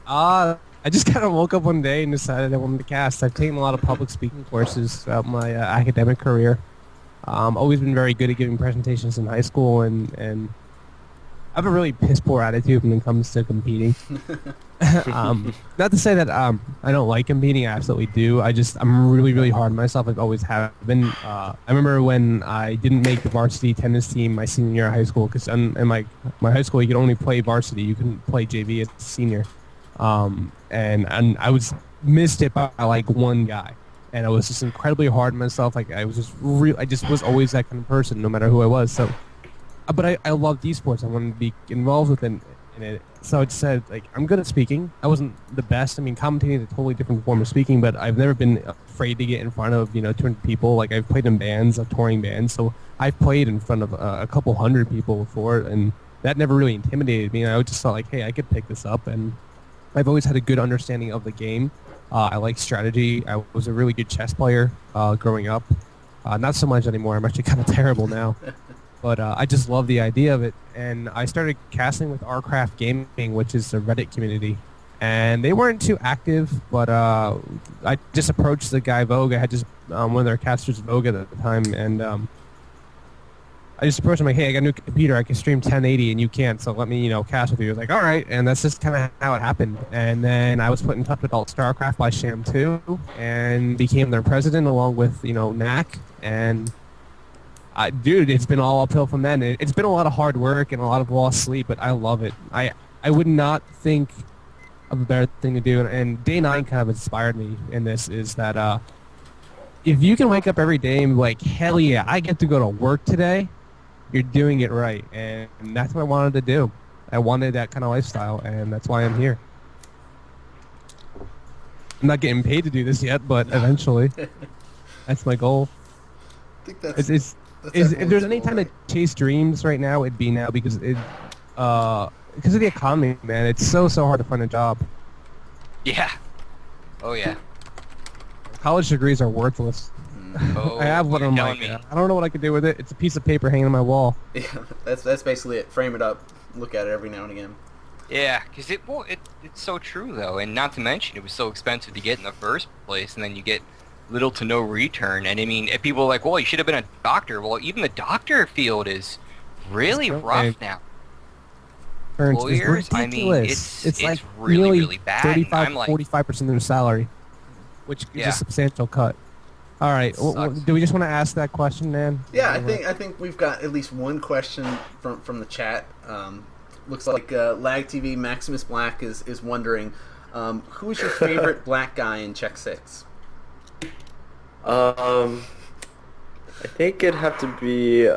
I just kind of woke up one day and decided I wanted to cast. I've taken a lot of public speaking courses throughout my academic career. Always been very good at giving presentations in high school, and I have a really piss poor attitude when it comes to competing. Not to say that I don't like competing. I absolutely do. I'm really really hard on myself. I've always have been. I remember when I didn't make the varsity tennis team my senior year of high school because in my high school you could only play varsity. You couldn't play JV as a senior. And I was missed it by like one guy, and I was just incredibly hard on myself. Like I just was always that kind of person, no matter who I was. So, but I loved esports. I wanted to be involved in it. So I just said, like, I'm good at speaking. I wasn't the best. I mean, commentating is a totally different form of speaking, but I've never been afraid to get in front of 200 people. Like I've played in bands, touring bands, so I've played in front of a couple hundred people before, and that never really intimidated me. And I just thought, like, hey, I could pick this up, and I've always had a good understanding of the game. I like strategy. I was a really good chess player growing up. Not so much anymore. I'm actually kind of terrible now. But I just love the idea of it. And I started casting with Rcraft Gaming, which is a Reddit community. And they weren't too active, but I just approached the guy Vogue. I had just one of their casters, Vogue, at the time. And I just approached him like, hey, I got a new computer. I can stream 1080 and you can't, so let me, cast with you. I was like, all right. And that's just kind of how it happened. And then I was put in touch with Alt StarCraft by Sham 2 and became their president along with, Knack. And, dude, it's been all uphill from then. It's been a lot of hard work and a lot of lost sleep, but I love it. I would not think of a better thing to do. And Day 9 kind of inspired me in this, is that if you can wake up every day and be like, hell yeah, I get to go to work today, you're doing it right, and that's what I wanted to do. I wanted that kind of lifestyle, and that's why I'm here. I'm not getting paid to do this yet, but eventually, that's my goal. I think that's If there's any cool, time right? to chase dreams right now, it'd be now because because of the economy, man. It's so hard to find a job. Yeah. Oh yeah. College degrees are worthless. Oh, I have one you're on telling me. I don't know what I could do with it. It's a piece of paper hanging on my wall. Yeah, that's basically it. Frame it up, look at it every now and again. Yeah, because it's so true though, and not to mention it was so expensive to get in the first place, and then you get little to no return. And I mean, if people are like, well, you should have been a doctor. Well, even the doctor field is really rough now. It's Lawyers, I mean, ridiculous. it's like really, nearly really bad. And 35, I'm like, 45% of their salary, which is Yeah. a substantial cut. All right, Sucks. do we just want to ask that question, man? Yeah, I think we've got at least one question from the chat. Looks like Lag TV Maximus Black is wondering, who is your favorite black guy in Check 6? I think it'd have to be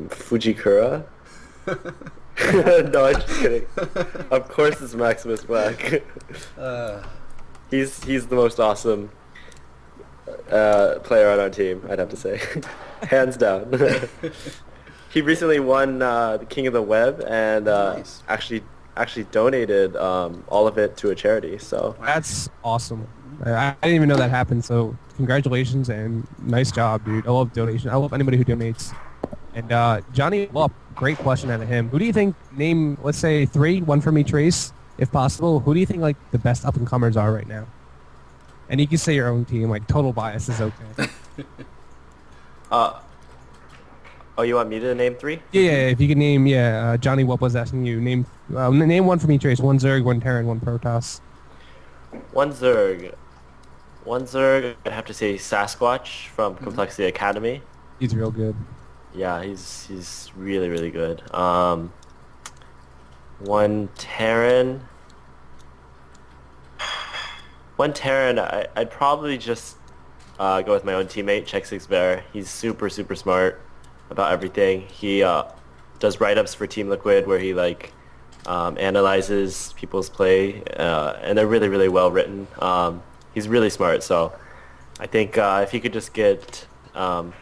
Fujikura. No, I'm just kidding. Of course, it's Maximus Black. He's the most awesome player on our team, I'd have to say, hands down. He recently won the King of the Web and Nice. actually donated all of it to a charity. So That's awesome. I didn't even know that happened, so congratulations and nice job, dude. I love donation. I love anybody who donates. And Johnny, well, great question out of him. Who do you think, name, let's say three, one from each race, if possible, who do you think like the best up-and-comers are right now? And you can say your own team, like total bias is okay. oh, you want me to name three? Yeah, if you could name, Johnny, what was asking you? Name one from each race, one Zerg, one Terran, one Protoss. One Zerg, I'd have to say Sasquatch from Complexity Academy. He's real good. Yeah, he's really, really good. One Terran, I'd probably just go with my own teammate, Check Six Bear. He's super, super smart about everything. He does write-ups for Team Liquid where he analyzes people's play, and they're really, really well written. He's really smart, so I think if he could just get, improve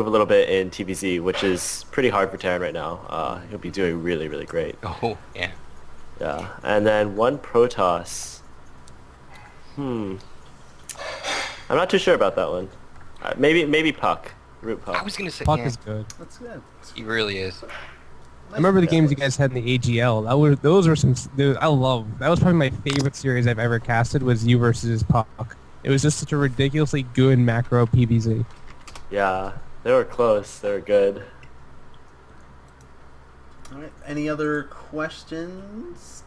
a little bit in TVZ, which is pretty hard for Terran right now, he'll be doing really, really great. oh yeah. Yeah, and then one Protoss. I'm not too sure about that one. Maybe Puck, Root Puck. I was gonna say, Puck yeah, is good. That's good. he really is. I remember the games you guys had in the AGL. Those were some. That was probably my favorite series I've ever casted. Was you versus Puck. It was just such a ridiculously good macro PvZ. Yeah, they were close. They were good. All right. Any other questions?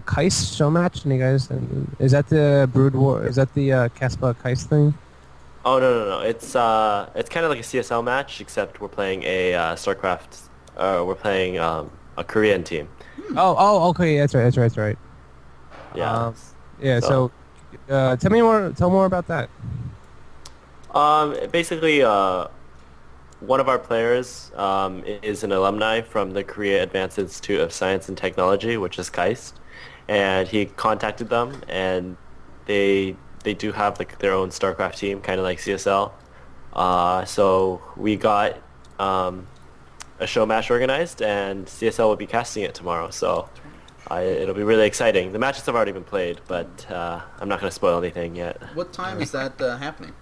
Keist show match. And you guys, is that the Brood War? Is that the Kespa Keist thing? Oh no. It's kind of like a CSL match, except we're playing a StarCraft. We're playing a Korean team. Oh, okay. That's right. Yeah. Yeah. So, tell more about that. Basically, one of our players is an alumni from the Korea Advanced Institute of Science and Technology, which is KAIST, and he contacted them, and they do have like their own StarCraft team, kind of like CSL. So we got a show match organized, and CSL will be casting it tomorrow. So it'll be really exciting. The matches have already been played, but I'm not going to spoil anything yet. What time is that happening?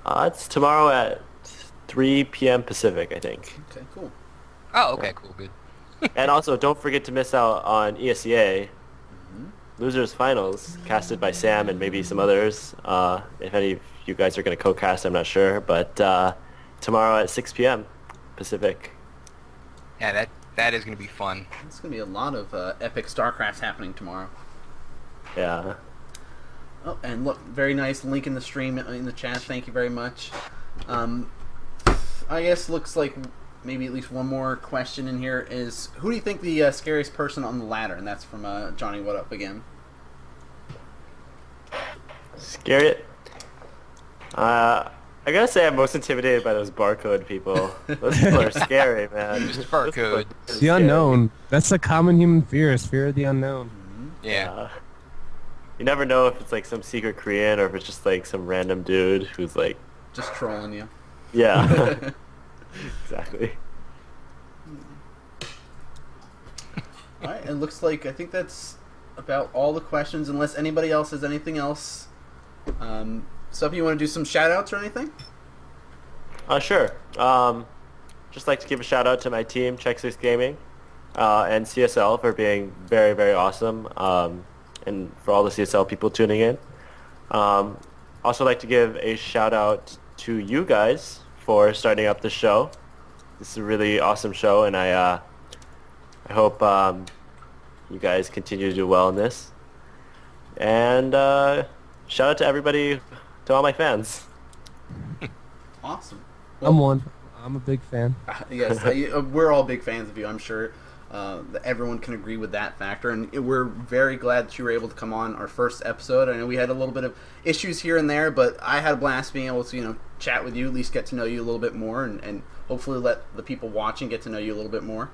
It's tomorrow at 3 p.m. Pacific, I think. Okay, cool. Oh, okay, cool, good. And also, don't forget to miss out on ESEA Losers Finals, casted by Sam and maybe some others. If any of you guys are going to co-cast, I'm not sure. But tomorrow at 6 p.m. Pacific. Yeah, that is going to be fun. It's going to be a lot of epic StarCrafts happening tomorrow. Yeah. Oh, and look, very nice link in the stream, in the chat. Thank you very much. I guess looks like maybe at least one more question in here is, who do you think the scariest person on the ladder? And that's from Johnny What Up again. Scary. I gotta say I'm most intimidated by those barcode people. Those people are scary, man. Just barcode. The unknown. That's the common human fear. Is fear of the unknown. Yeah. You never know if it's like some secret Korean or if it's just like some random dude who's like... Just trolling you. Yeah. Exactly. Alright, it looks like I think that's about all the questions, unless anybody else has anything else. Suppy, you want to do some shout-outs or anything? Sure. Just like to give a shout out to my team, Check6 Gaming, and CSL for being very, very awesome, and for all the CSL people tuning in. Also like to give a shout out to you guys for starting up the show. This is a really awesome show, and I hope you guys continue to do well in this. And shout out to everybody, to all my fans. Awesome. I'm one. I'm a big fan. Yes, we're all big fans of you, I'm sure. That everyone can agree with that factor, and we're very glad that you were able to come on our first episode. I know we had a little bit of issues here and there, but I had a blast being able to, chat with you, at least get to know you a little bit more, and hopefully let the people watching get to know you a little bit more.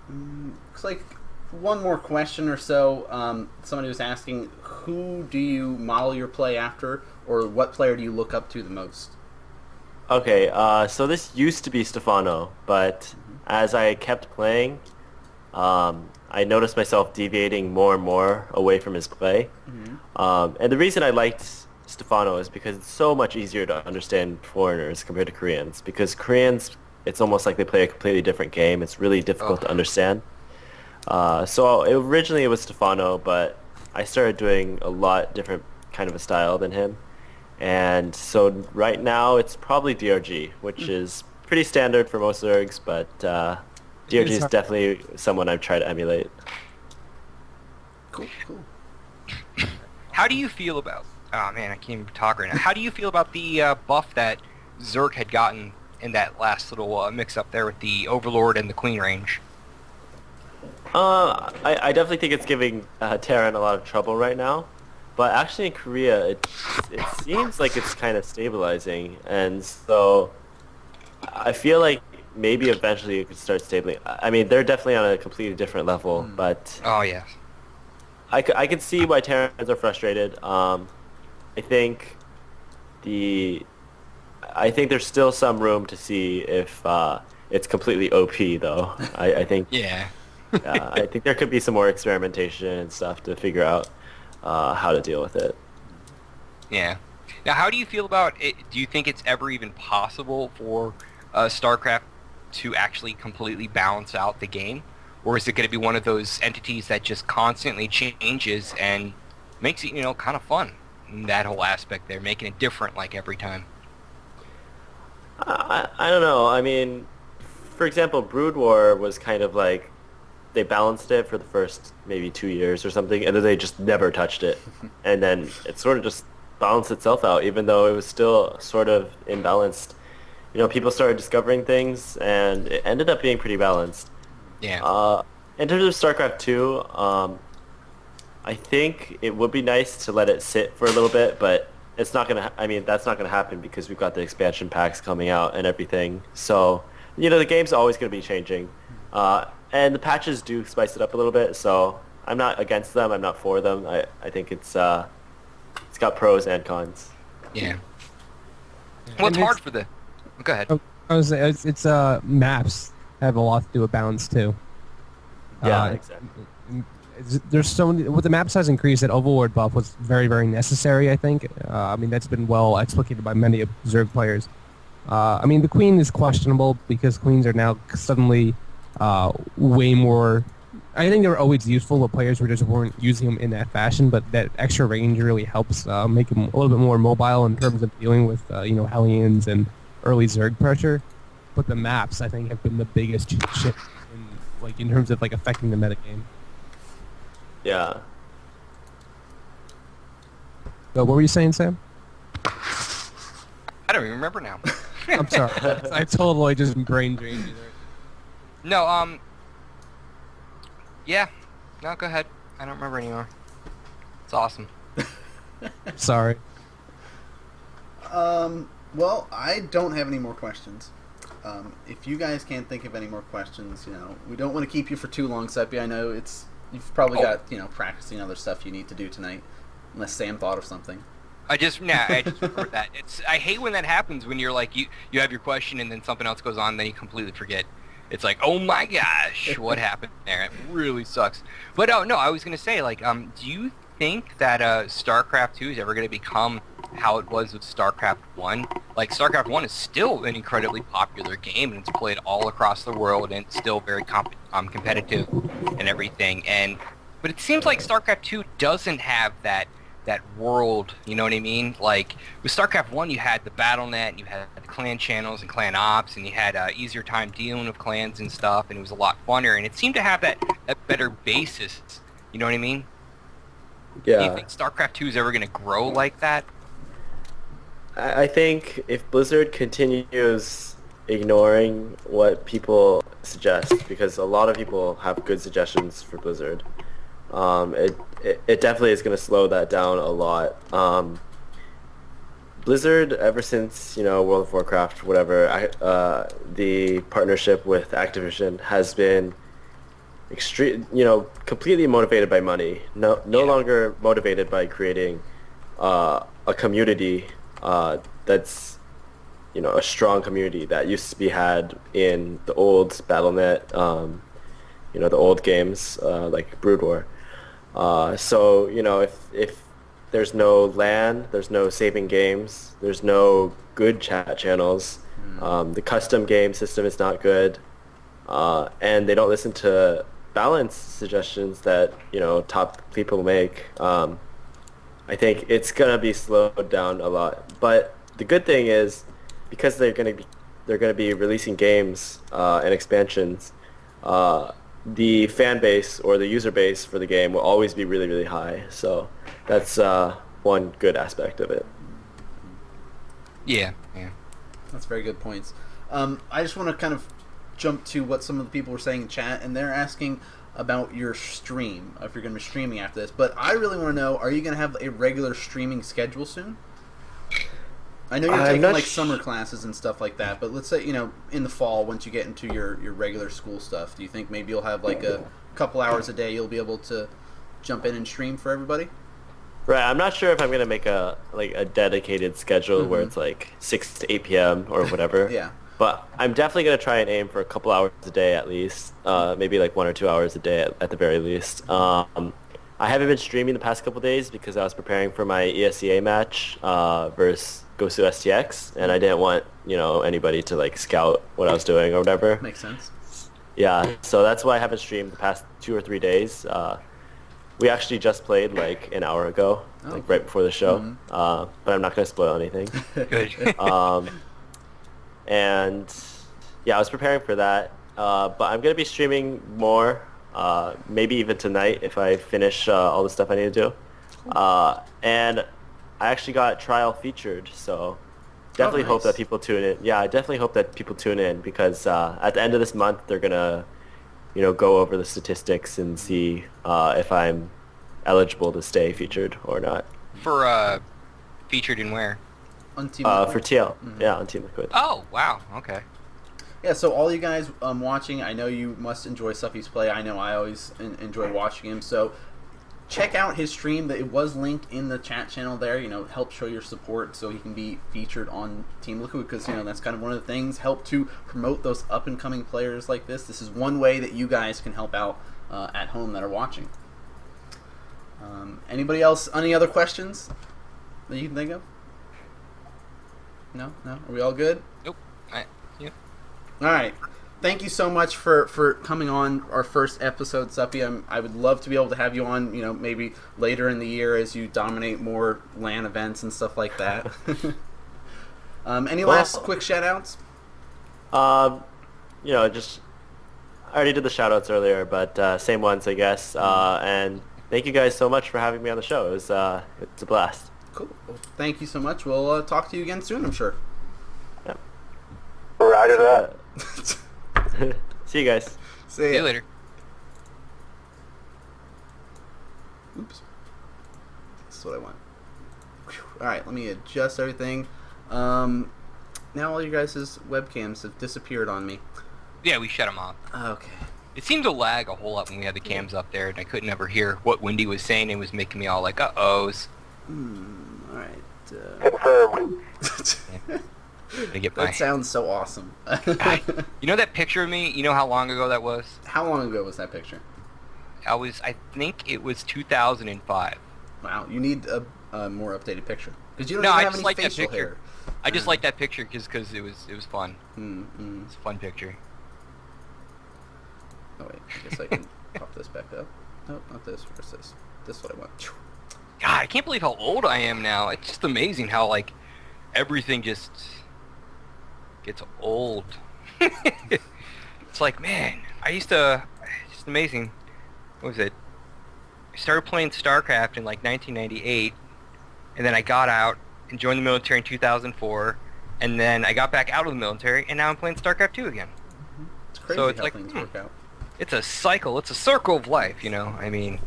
Looks like one more question or so. Somebody was asking, who do you model your play after, or what player do you look up to the most? Okay, so this used to be Stefano, but as I kept playing, I noticed myself deviating more and more away from his play. And the reason I liked Stefano is because it's so much easier to understand foreigners compared to Koreans. Because Koreans, it's almost like they play a completely different game. It's really difficult to understand. So originally it was Stefano, but I started doing a lot different kind of a style than him. And so right now it's probably DRG, which is pretty standard for most Zergs, but DRG is definitely someone I've tried to emulate. Cool. How do you feel about... Oh man, I can't even talk right now. How do you feel about the buff that Zerg had gotten in that last little mix-up there with the Overlord and the Queen range? I definitely think it's giving Terran a lot of trouble right now. But actually in Korea, it seems like it's kind of stabilizing, and so I feel like maybe eventually it could start stabilizing. I mean, they're definitely on a completely different level, but Oh yeah, I can see why Terrans are frustrated. I think there's still some room to see if it's completely OP though. I think yeah. I think there could be some more experimentation and stuff to figure out how to deal with it. Yeah. Now, how do you feel about it? Do you think it's ever even possible for StarCraft to actually completely balance out the game? Or is it going to be one of those entities that just constantly changes and makes it, kind of fun? That whole aspect there, making it different like every time. I don't know. I mean, for example, Brood War was kind of like they balanced it for the first maybe 2 years or something, and then they just never touched it, and then it sort of just balanced itself out, even though it was still sort of imbalanced. People started discovering things, and it ended up being pretty balanced. Yeah. In terms of StarCraft 2, I think it would be nice to let it sit for a little bit, but it's not gonna. I mean, that's not gonna happen because we've got the expansion packs coming out and everything. So, the game's always gonna be changing, and the patches do spice it up a little bit. So I'm not against them. I'm not for them. I think it's got pros and cons. Yeah. Well, it's hard for the. Go ahead. I was it's maps have a lot to do with balance too. Yeah, exactly. There's so many, with the map size increase, that overlord buff was very, very necessary, I think. I mean, that's been well explicated by many observed players. I mean, the Queen is questionable because Queens are now suddenly way more... I think they were always useful, but players just weren't using them in that fashion, but that extra range really helps make them a little bit more mobile in terms of dealing with, Hellions and early Zerg pressure. But the maps, I think, have been the biggest shift in terms of affecting the metagame. Yeah. So what were you saying, Sam? I don't even remember now. I'm sorry. I totally just brain drained you there. No, yeah. No, go ahead. I don't remember anymore. It's awesome. Sorry. Well, I don't have any more questions. If you guys can't think of any more questions, we don't want to keep you for too long, Suppy. I know you've probably got, practicing other stuff you need to do tonight, unless Sam thought of something. I just remembered that. I hate when that happens when you're like, you have your question and then something else goes on and then you completely forget. It's like, oh my gosh, what happened there? It really sucks. But no, I was going to say, do you think that StarCraft 2 is ever going to become how it was with StarCraft 1? Like, StarCraft 1 is still an incredibly popular game, and it's played all across the world, and it's still very competitive and everything. But it seems like StarCraft 2 doesn't have that world, you know what I mean? Like, with StarCraft 1, you had the BattleNet, and you had the clan channels and clan ops, and you had easier time dealing with clans and stuff, and it was a lot funner, and it seemed to have that better basis, you know what I mean? Yeah. Do you think StarCraft 2 is ever going to grow like that? I think if Blizzard continues ignoring what people suggest, because a lot of people have good suggestions for Blizzard, it definitely is going to slow that down a lot. Blizzard, ever since World of Warcraft, whatever, the partnership with Activision has been completely motivated by money. No longer motivated by creating a community that's a strong community that used to be had in the old BattleNet, the old games like Brood War. So if there's no LAN, there's no saving games, there's no good chat channels, the custom game system is not good, and they don't listen to balance suggestions that top people make. I think it's gonna be slowed down a lot. But the good thing is, because they're gonna be releasing games and expansions, the fan base or the user base for the game will always be really, really high. So that's one good aspect of it. Yeah. That's very good points. I just want to kind of jump to what some of the people were saying in chat, and they're asking about your stream, if you're going to be streaming after this. But I really want to know, are you going to have a regular streaming schedule soon? I know you're taking summer classes and stuff like that, but let's say, in the fall, once you get into your regular school stuff, do you think maybe you'll have a couple hours a day you'll be able to jump in and stream for everybody? Right, I'm not sure if I'm going to make a dedicated schedule where it's 6 to 8 p.m. or whatever. Yeah. But I'm definitely going to try and aim for a couple hours a day at least, maybe 1 or 2 hours a day at the very least. I haven't been streaming the past couple days because I was preparing for my ESEA match versus Gosu STX, and I didn't want anybody to like scout what I was doing or whatever. Makes sense. Yeah, so that's why I haven't streamed the past 2 or 3 days. We actually just played like an hour ago, like right before the show. But I'm not gonna spoil anything. Good. And yeah, I was preparing for that. But I'm gonna be streaming more, maybe even tonight if I finish all the stuff I need to do. And I actually got trial featured, so definitely hope that people tune in. Yeah, I definitely hope that people tune in because at the end of this month they're gonna, go over the statistics and see if I'm eligible to stay featured or not. For featured in where? On Team For TL, yeah, on Team Liquid. Oh, wow. Okay. Yeah, so all you guys watching, I know you must enjoy Suppy's play. I know I always enjoy watching him. So check out his stream. It was linked in the chat channel there. Help show your support so he can be featured on Team Liquid because that's kind of one of the things. Help to promote those up and coming players like this. This is one way that you guys can help out at home that are watching. Anybody else? Any other questions that you can think of? No. Are we all good? Nope. Yeah. All right. Thank you so much for coming on our first episode, Suppy. I would love to be able to have you on, maybe later in the year as you dominate more LAN events and stuff like that. Any last quick shout-outs? Just I already did the shout-outs earlier, but same ones, I guess. And thank you guys so much for having me on the show. It's a blast. Cool. Well, thank you so much. We'll talk to you again soon, I'm sure. Yep. Roger that. See you guys. See you later. Oops. That's what I want. All right, let me adjust everything. Now all you guys' webcams have disappeared on me. Yeah, we shut them off. Okay. It seemed to lag a whole lot when we had the cams up there, and I couldn't ever hear what Wendy was saying. It was making me all like, uh-ohs. All right. Confirmed. That sounds so awesome. You know that picture of me? You know how long ago that was? How long ago was that picture? I think it was 2005. Wow, you need a more updated picture because you don't No, even I have just any like that facial picture. hair. I just like that picture because it was fun. It's a fun picture. Oh wait, I guess I can pop this back up. Nope, not this. Where's this? This is what I want. God, I can't believe how old I am now. It's just amazing how like everything just gets old. It's like, man, it's just amazing. What was it? I started playing StarCraft in like 1998, and then I got out and joined the military in 2004, and then I got back out of the military, and now I'm playing StarCraft 2 again. It's crazy So it's how like, things work out. It's a cycle. It's a circle of life, I mean,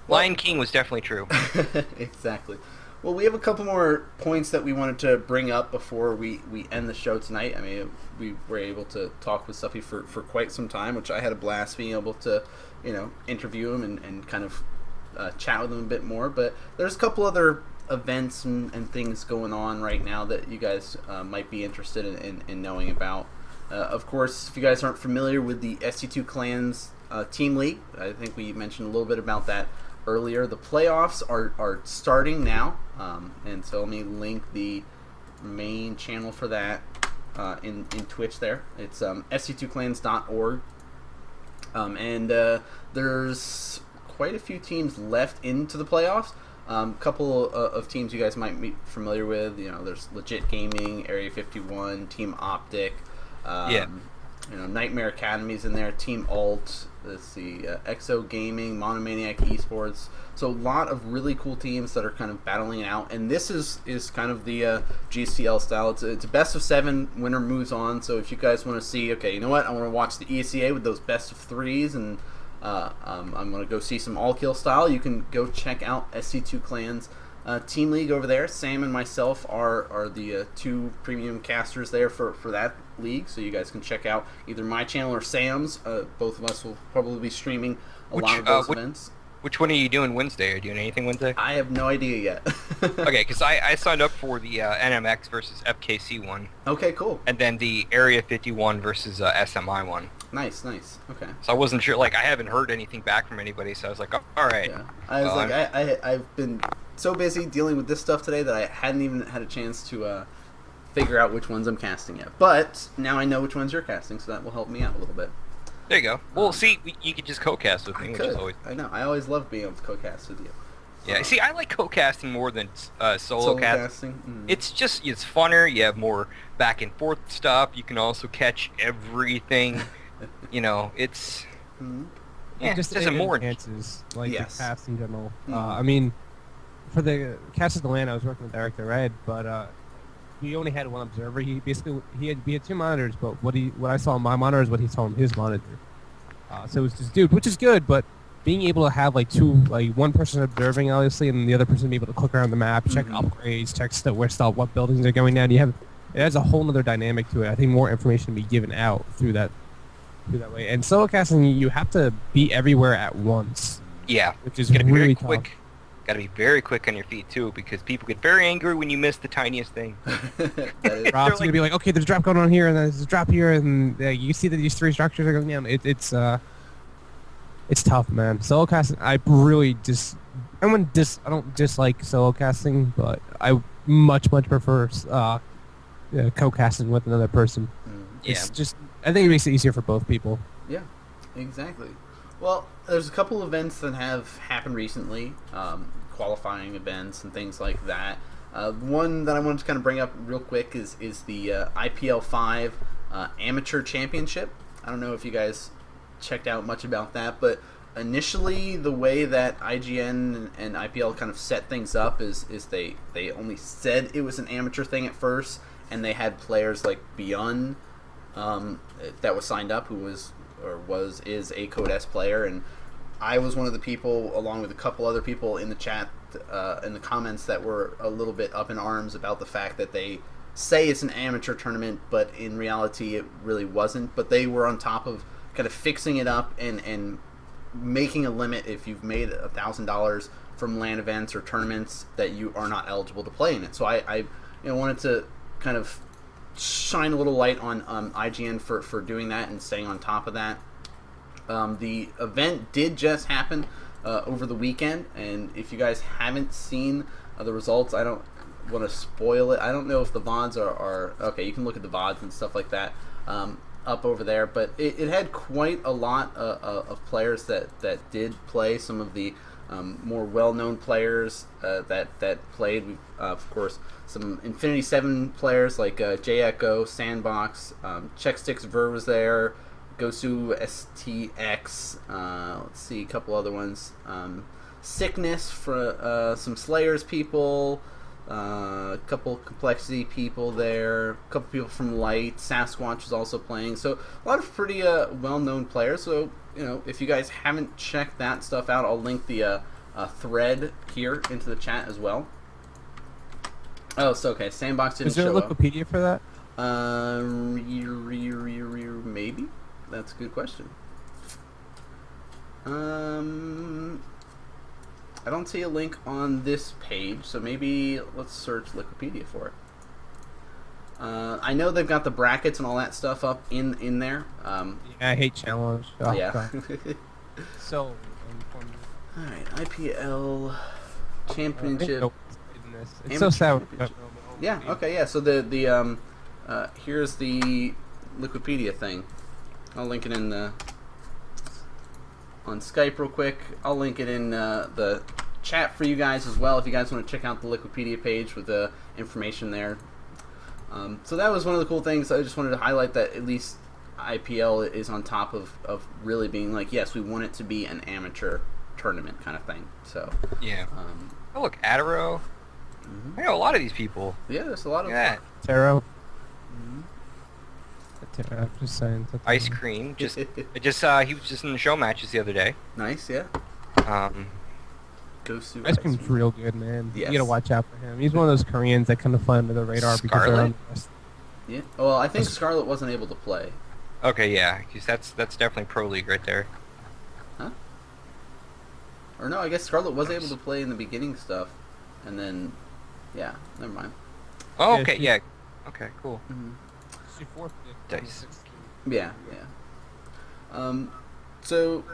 Lion King was definitely true. Exactly. Well, we have a couple more points that we wanted to bring up before we end the show tonight. I mean, we were able to talk with Suppy for quite some time, which I had a blast being able to, interview him and kind of chat with him a bit more. But there's a couple other events and things going on right now that you guys might be interested in knowing about. Of course, if you guys aren't familiar with the SC2 Clans Team League, I think we mentioned a little bit about that earlier. The playoffs are starting now, and so let me link the main channel for that in Twitch there. It's sc2clans.org, and there's quite a few teams left into the playoffs. Couple of teams you guys might be familiar with. There's Legit Gaming, Area 51, Team Optic. Nightmare Academy's in there, Team Alt, let's see, Exo Gaming, Monomaniac Esports. So a lot of really cool teams that are kind of battling it out. And this is kind of the GCL style. It's a best of 7, winner moves on. So if you guys want to see, okay, you know what, I want to watch the ESEA with those best of 3s, and I'm going to go see some all-kill style, you can go check out SC2 Clans Team League over there. Sam and myself are the 2 premium casters there for that league, so you guys can check out either my channel or Sam's. Both of us will probably be streaming a lot of those events. Which one are you doing Wednesday? Are you doing anything Wednesday? I have no idea yet. Okay, because I signed up for the NMX versus FKC one, Okay, cool. and then the Area 51 versus SMI one. Nice. Okay. So I wasn't sure. Like, I haven't heard anything back from anybody, so I was like, oh, all right. Yeah. I was Well, I've been so busy dealing with this stuff today that I hadn't even had a chance to figure out which ones I'm casting yet. But now I know which ones you're casting, so that will help me out a little bit. There you go. Well, see, you could just co-cast with me, which is always... I know. I always love being able to co-cast with you. Yeah, see, I like co-casting more than solo casting. casting. It's funner. You have more back and forth stuff. You can also catch everything. You know, it's... Mhm. Yeah, It just it doesn't more... enhances like Yes. the cast in general. Mhm. I mean, for the cast of the land, I was working with Eric the Red, but he only had one observer. He had two monitors, but what I saw on my monitor is what he saw on his monitor. So it was just dude, which is good, but being able to have like one person observing obviously, and the other person be able to click around the map, check upgrades, check what buildings are going down. It has a whole other dynamic to it. I think more information to be given out through that way. And solo casting, you have to be everywhere at once. Yeah, Which is gotta be really very tough. quick. Gotta be very quick on your feet, too, because people get very angry when you miss the tiniest thing. That is, Rob's gonna be like, okay, there's a drop going on here, and there's a drop here, and you see that these three structures are going down. It's tough, man. Solo casting, I don't dislike solo casting, but I much prefer co-casting with another person. It's just, I think it makes it easier for both people. Yeah, exactly. Well, there's a couple events that have happened recently, qualifying events and things like that. One that I wanted to kind of bring up real quick is the IPL 5 Amateur Championship. I don't know if you guys checked out much about that, but initially the way that IGN and IPL kind of set things up is they only said it was an amateur thing at first, and they had players like Beyond that was signed up who is a Code S player, and I was one of the people, along with a couple other people in the chat, in the comments, that were a little bit up in arms about the fact that they say it's an amateur tournament, but in reality it really wasn't. But they were on top of kind of fixing it up and making a limit if you've made $1,000 from LAN events or tournaments that you are not eligible to play in it. So I wanted to kind of shine a little light on IGN for doing that and staying on top of that. The event did just happen over the weekend, and if you guys haven't seen the results, I don't want to spoil it. I don't know if the VODs are okay. You can look at the VODs and stuff like that up over there, but it had quite a lot of players that did play. Some of the more well-known players that played. We've, of course, some Infinity 7 players like J Echo, Sandbox, Checkstix Ver was there, Gosu STX, let's see, a couple other ones. Sickness for some Slayers people, a couple Complexity people there, a couple people from Light, Sasquatch is also playing. So a lot of pretty well-known players. So if you guys haven't checked that stuff out, I'll link the thread here into the chat as well. Oh, so okay, Sandbox didn't show up. Is there a Wikipedia for that? Maybe. That's a good question. I don't see a link on this page, so maybe let's search Wikipedia for it. I know they've got the brackets and all that stuff up in there. Yeah, I hate challenge. Oh, yeah. God. So, All right, IPL Championship. It's so sad. Yeah. Okay. Yeah. So the here's the Wikipedia thing. I'll link it in on Skype real quick. I'll link it in the chat for you guys as well if you guys want to check out the Wikipedia page with the information there. So that was one of the cool things. I just wanted to highlight that at least IPL is on top of really being like, yes, we want it to be an amateur tournament kind of thing. So Yeah. Oh, look, Adaro. I know a lot of these people. Yeah, there's a lot of Taro. I'm just saying. Ice Cream. He was just in the show matches the other day. Nice, yeah. Gosu Ice Cream's real good, man. Yes. You gotta watch out for him. He's one of those Koreans that kind of fly under the radar because they're on the rest. Yeah. Well, I think Scarlett wasn't able to play. Okay, yeah, because that's definitely pro league right there. Huh? Or no, I guess Scarlet was able to play in the beginning stuff, and then, yeah, never mind. Oh, okay, yeah. Okay, cool. She forfeited Dice. 26. Yeah. So,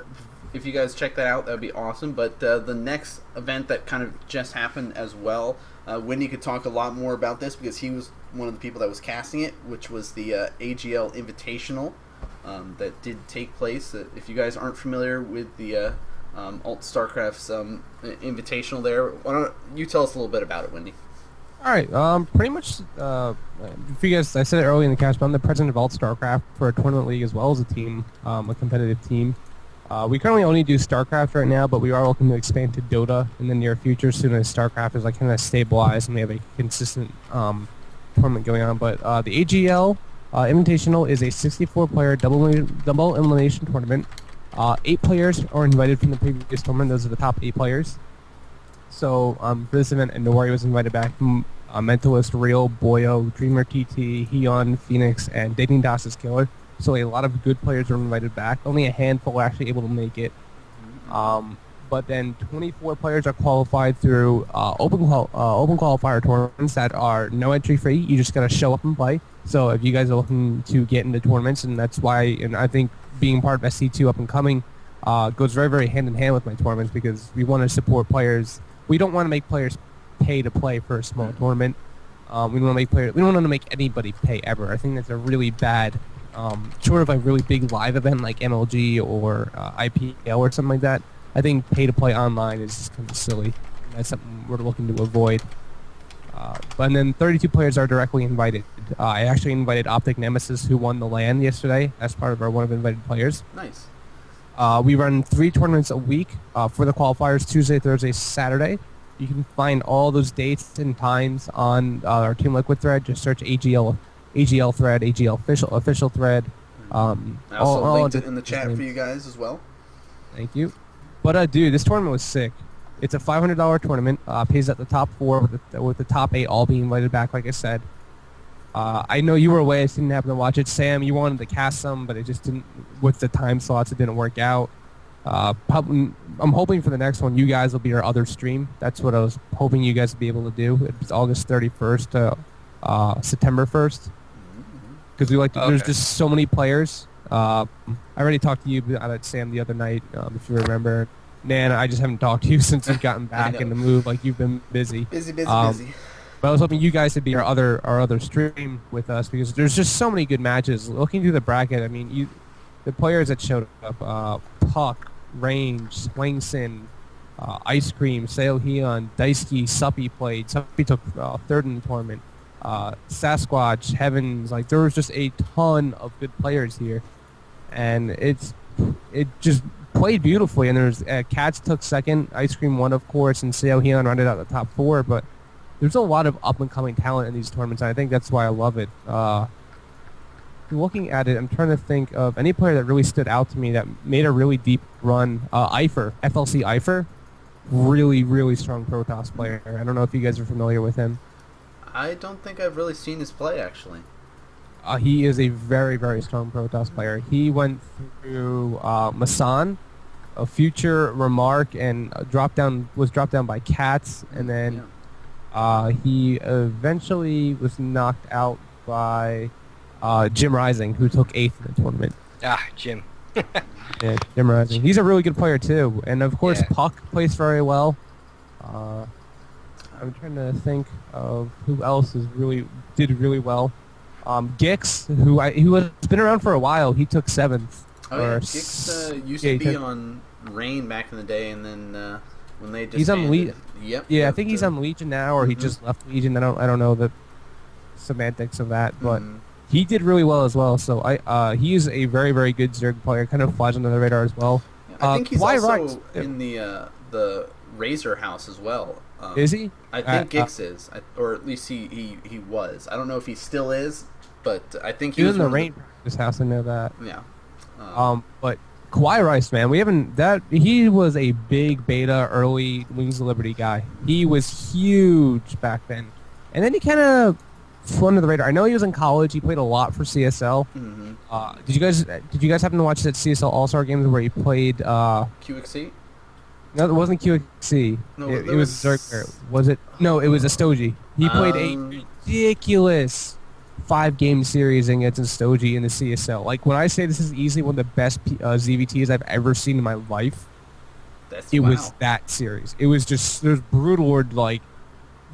if you guys check that out, that would be awesome. But the next event that kind of just happened as well, Wendy could talk a lot more about this because he was one of the people that was casting it, which was the AGL Invitational that did take place. If you guys aren't familiar with the Alt StarCraft's Invitational there, why don't you tell us a little bit about it, Wendy? All right. Pretty much. If you guys, I said it early in the cast, but I'm the president of Alt StarCraft for a tournament league as well as a team, a competitive team. We currently only do StarCraft right now, but we are looking to expand to Dota in the near future, as soon as StarCraft is like kind of stabilized and we have a consistent tournament going on. But the AGL Invitational is a 64-player double elimination tournament. 8 players are invited from the previous tournament. Those are the top 8 players. So for this event, Nori was invited back. Mentalist, Real, Boyo, Dreamer TT, Heon, Phoenix, and Dating Das' Killer. So a lot of good players were invited back. Only a handful were actually able to make it. But then 24 players are qualified through open qualifier tournaments that are no entry free. You just got to show up and play. So if you guys are looking to get into tournaments, and that's why, and I think being part of SC2 Up and Coming goes very, very hand in hand with my tournaments, because we want to support players. We don't want to make players pay to play for a small tournament. We don't want to make anybody pay ever. I think that's a really bad, short of a really big live event like MLG or IPL or something like that. I think pay to play online is just kind of silly. That's something we're looking to avoid. But then 32 players are directly invited. I actually invited Optic Nemesis, who won the LAN yesterday, as part of our one of invited players. Nice. We run 3 tournaments a week for the qualifiers: Tuesday, Thursday, Saturday. You can find all those dates and times on our Team Liquid thread. Just search AGL thread, AGL official thread. I also linked it in the chat for you guys as well. Thank you. But dude, this tournament was sick. It's a $500 tournament. Pays at the top 4 with the top 8 all being invited back, like I said. I know you were away. I just didn't happen to watch it. Sam, you wanted to cast some, but it just didn't. With the time slots, it didn't work out. I'm hoping for the next one, you guys will be our other stream. That's what I was hoping you guys would be able to do. It's August 31st to September 1st. Because we like to, there's just so many players. I already talked to you about Sam the other night, if you remember. Nan, I just haven't talked to you since you've gotten back in the move. Like, you've been busy. Busy. But I was hoping you guys would be our other stream with us, because there's just so many good matches. Looking through the bracket, I mean, the players that showed up, Puck, Range, Swangson, Ice Cream, Sail Heon, Daisuke, Suppy played. Suppy took 3rd in the tournament. Sasquatch, Heavens, like, there was just a ton of good players here. And it just played beautifully. And there's Cats took 2nd, Ice Cream won, of course, and Sail Heon rounded out the top 4. But there's a lot of up-and-coming talent in these tournaments, and I think that's why I love it. Looking at it, I'm trying to think of any player that really stood out to me that made a really deep run. Eifer, FLC Eifer, really, really strong Protoss player. I don't know if you guys are familiar with him. I don't think I've really seen his play, actually. He is a very, very strong Protoss player. He went through Masan, a future Remark, and was dropped down by Cats, and then he eventually was knocked out by Jim Rising, who took 8th in the tournament. Jim. Yeah, Jim Rising. He's a really good player too, and of course Puck plays very well. I'm trying to think of who else did really well. Gix, who has been around for a while, he took 7th. Oh yeah, Gix used to be on Reign back in the day, and then when they disbanded. He's on Legion. Yep. Yeah, I think he's on Legion now, or he just left Legion. I don't know the semantics of that, but he did really well as well. So he is a very, very good Zerg player. Kind of flies under the radar as well. Yeah, I think he's also in the Razor house as well. Is he? I think Gix is, or at least he was. I don't know if he still is, but I think he was in the Rain practice house. I know that. Yeah. But Kawhi Rice, man, he was a big beta early Wings of Liberty guy. He was huge back then, and then he kind of flew under the radar. I know he was in college. He played a lot for CSL. Did you guys happen to watch that CSL All-Star games where he played QXC? No, it wasn't QXC. No, it there was was- Zerker. Was it? No, it was Astoji. He played a Um, ridiculous 5-game series against Astoji in the CSL. Like, when I say this is easily one of the best ZVTs I've ever seen in my life, it was that series. It was just, there's Broodlord, like,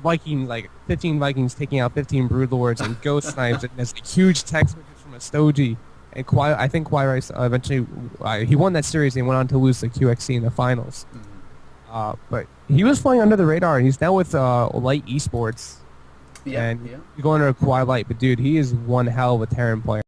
15 Vikings taking out 15 Broodlords and Ghost Snipes, and there's like, huge text messages from Astoji. And I think Quirice eventually, he won that series and went on to lose the QXC in the finals. But he was flying under the radar, and he's now with Light Esports. Yeah, and yeah. he's going under Kawhi Light. But dude, he is one hell of a Terran player.